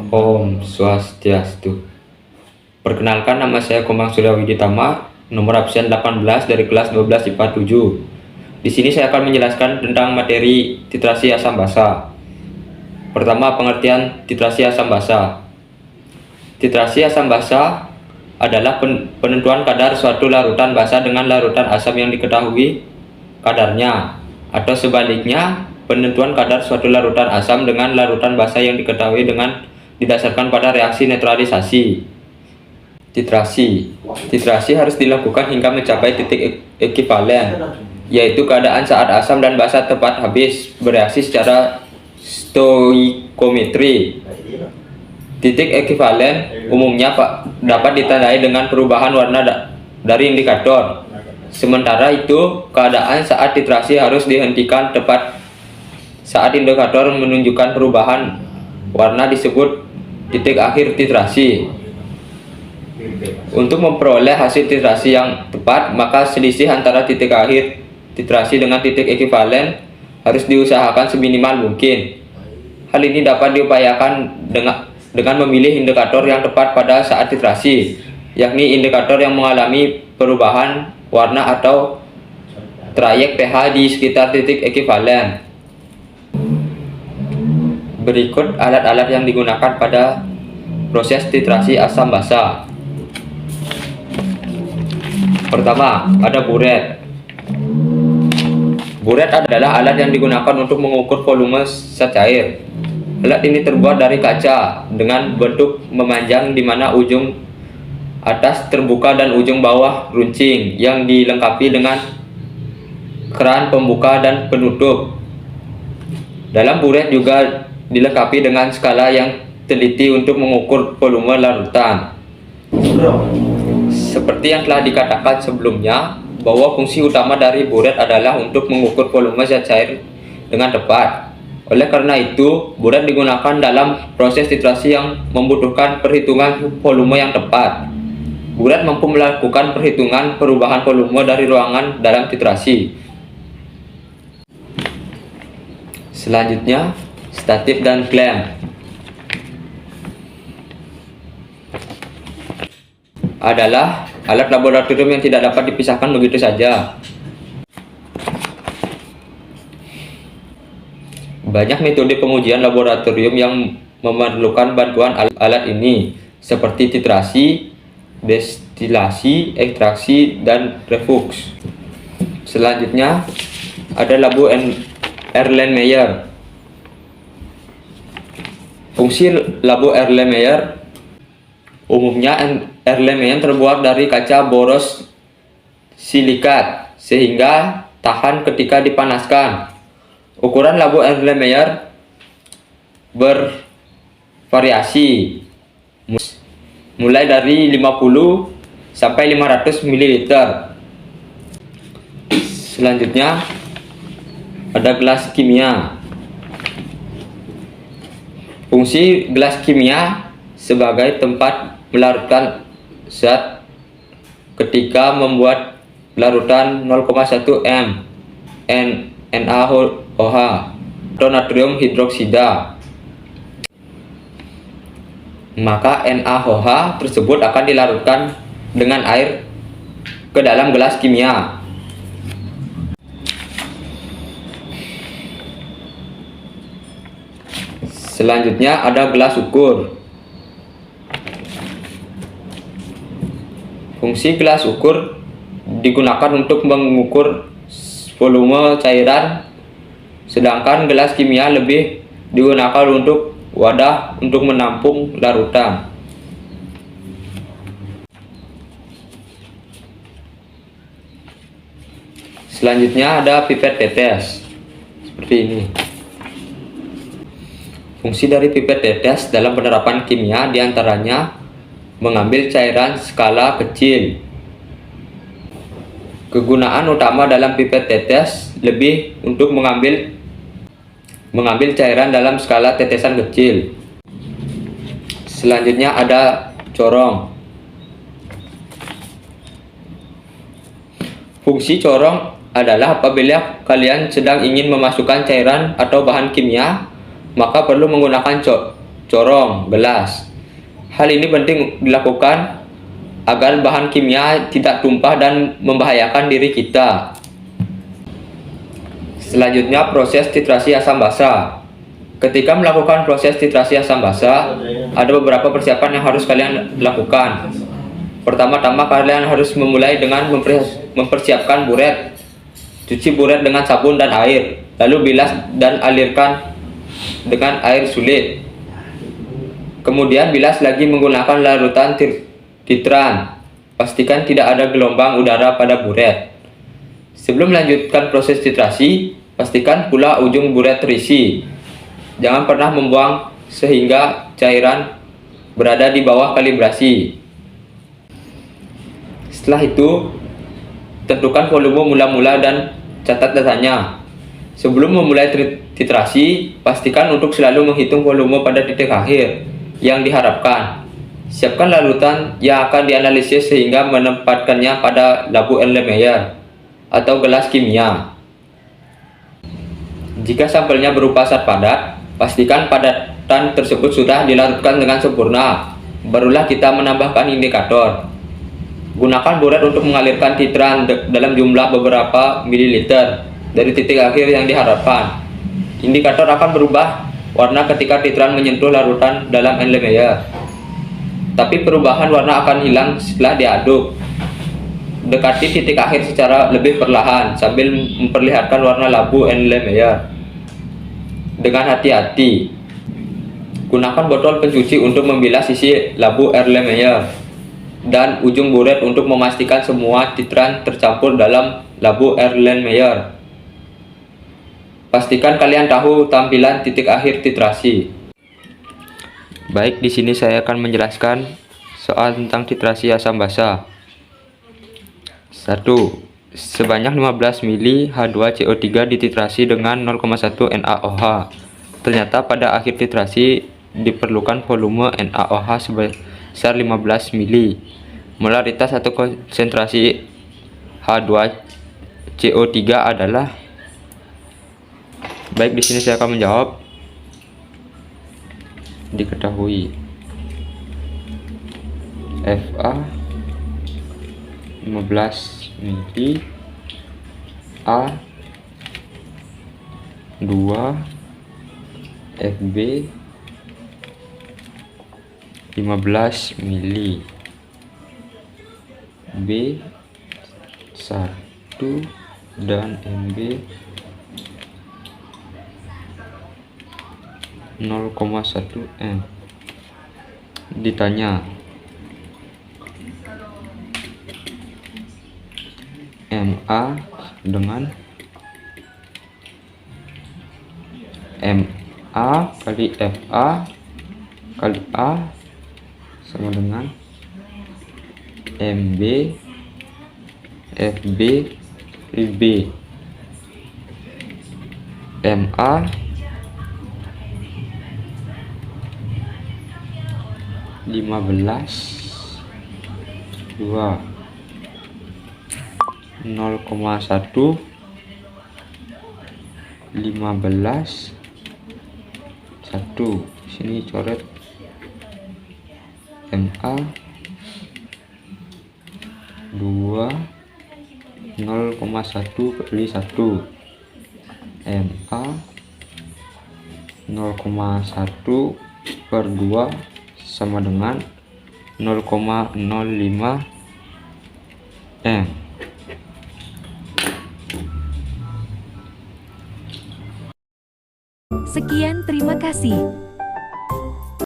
Om Swastiastu. Perkenalkan, nama saya Komang Surya Widitama, nomor absen 18 dari kelas 12 IPA 7. Di sini saya akan menjelaskan tentang materi titrasi asam basa. Pertama, pengertian titrasi asam basa. Titrasi asam basa adalah penentuan kadar suatu larutan basa dengan larutan asam yang diketahui kadarnya, atau sebaliknya, penentuan kadar suatu larutan asam dengan larutan basa yang diketahui dengan didasarkan pada reaksi netralisasi. Titrasi harus dilakukan hingga mencapai titik ekivalen, yaitu keadaan saat asam dan basa tepat habis bereaksi secara stoikiometri. Titik ekivalen umumnya dapat ditandai dengan perubahan warna dari indikator. Sementara itu, keadaan saat titrasi harus dihentikan tepat saat indikator menunjukkan perubahan warna disebut titik akhir titrasi. Untuk memperoleh hasil titrasi yang tepat, maka selisih antara titik akhir titrasi dengan titik ekivalen harus diusahakan seminimal mungkin. Hal ini dapat diupayakan dengan memilih indikator yang tepat pada saat titrasi, yakni indikator yang mengalami perubahan warna atau trayek pH di sekitar titik ekivalen. Berikut alat-alat yang digunakan pada proses titrasi asam basa. Pertama, ada buret. Buret adalah alat yang digunakan untuk mengukur volume zat cair. Alat ini terbuat dari kaca dengan bentuk memanjang di mana ujung atas terbuka dan ujung bawah runcing, yang dilengkapi dengan keran pembuka dan penutup. Dalam buret juga dilengkapi dengan skala yang teliti untuk mengukur volume larutan. Seperti yang telah dikatakan sebelumnya, bahwa fungsi utama dari buret adalah untuk mengukur volume zat cair dengan tepat. Oleh karena itu, buret digunakan dalam proses titrasi yang membutuhkan perhitungan volume yang tepat. Buret mampu melakukan perhitungan perubahan volume dari ruangan dalam titrasi. Selanjutnya, statif dan klem adalah alat laboratorium yang tidak dapat dipisahkan begitu saja. Banyak metode pengujian laboratorium yang memerlukan bantuan alat ini, seperti titrasi, destilasi, ekstraksi, dan reflux. Selanjutnya, ada labu Erlenmeyer. Fungsi labu Erlenmeyer umumnya Erlenmeyer terbuat dari kaca boros silikat sehingga tahan ketika dipanaskan. Ukuran labu Erlenmeyer bervariasi mulai dari 50 sampai 500 ml. Selanjutnya ada gelas kimia. Fungsi gelas kimia sebagai tempat melarutkan zat ketika membuat larutan 0,1 m NaOH atau natrium hidroksida. Maka NaOH tersebut akan dilarutkan dengan air ke dalam gelas kimia. Selanjutnya ada gelas ukur. Fungsi gelas ukur digunakan untuk mengukur volume cairan, sedangkan gelas kimia lebih digunakan untuk wadah untuk menampung larutan. Selanjutnya ada pipet tetes seperti ini. Fungsi dari pipet tetes dalam penerapan kimia diantaranya mengambil cairan skala kecil. Kegunaan utama dalam pipet tetes lebih untuk mengambil cairan dalam skala tetesan kecil. Selanjutnya ada corong. Fungsi corong adalah apabila kalian sedang ingin memasukkan cairan atau bahan kimia, maka perlu menggunakan corong, gelas. Hal ini penting dilakukan agar bahan kimia tidak tumpah dan membahayakan diri kita. Selanjutnya, proses titrasi asam basa. Ketika melakukan proses titrasi asam basa, ada beberapa persiapan yang harus kalian lakukan. Pertama-tama, kalian harus memulai dengan mempersiapkan buret. Cuci buret dengan sabun dan air, lalu bilas dan alirkan dengan air sulit. Kemudian bilas lagi menggunakan larutan titran. Pastikan tidak ada gelombang udara pada buret. Sebelum melanjutkan proses titrasi, pastikan pula ujung buret terisi. Jangan pernah membuang sehingga cairan berada di bawah kalibrasi. Setelah itu, tentukan volume mula-mula dan catat datanya. Sebelum memulai titrasi, pastikan untuk selalu menghitung volume pada titik akhir yang diharapkan. Siapkan larutan yang akan dianalisis sehingga menempatkannya pada labu Erlenmeyer atau gelas kimia. Jika sampelnya berupa zat padat, pastikan padatan tersebut sudah dilarutkan dengan sempurna. Barulah kita menambahkan indikator. Gunakan buret untuk mengalirkan titran dalam jumlah beberapa mililiter dari titik akhir yang diharapkan. Indikator akan berubah warna ketika titran menyentuh larutan dalam Erlenmeyer. Tapi perubahan warna akan hilang setelah diaduk. Dekati titik akhir secara lebih perlahan sambil memperlihatkan warna labu Erlenmeyer. Dengan hati-hati, gunakan botol pencuci untuk membilas sisi labu Erlenmeyer dan ujung buret untuk memastikan semua titran tercampur dalam labu Erlenmeyer. Pastikan kalian tahu tampilan titik akhir titrasi. Baik, di sini saya akan menjelaskan soal tentang titrasi asam basa. 1. Sebanyak 15 ml H2CO3 dititrasi dengan 0,1 NaOH. Ternyata pada akhir titrasi diperlukan volume NaOH sebesar 15 ml. Molaritas atau konsentrasi H2CO3 adalah. Baik, di sini saya akan menjawab. Diketahui Fa 15 ml, A 2, Fb 15 ml, B 1 dan Mb 0,1 M. Ditanya MA dengan MA kali FA kali A sama dengan MB FB kali B. MA 15 2 0,1 15 1. Sini coret MA 2 0,1 kali 1 MA 0,1 per 2 sama dengan 0,05 M. Sekian, terima kasih.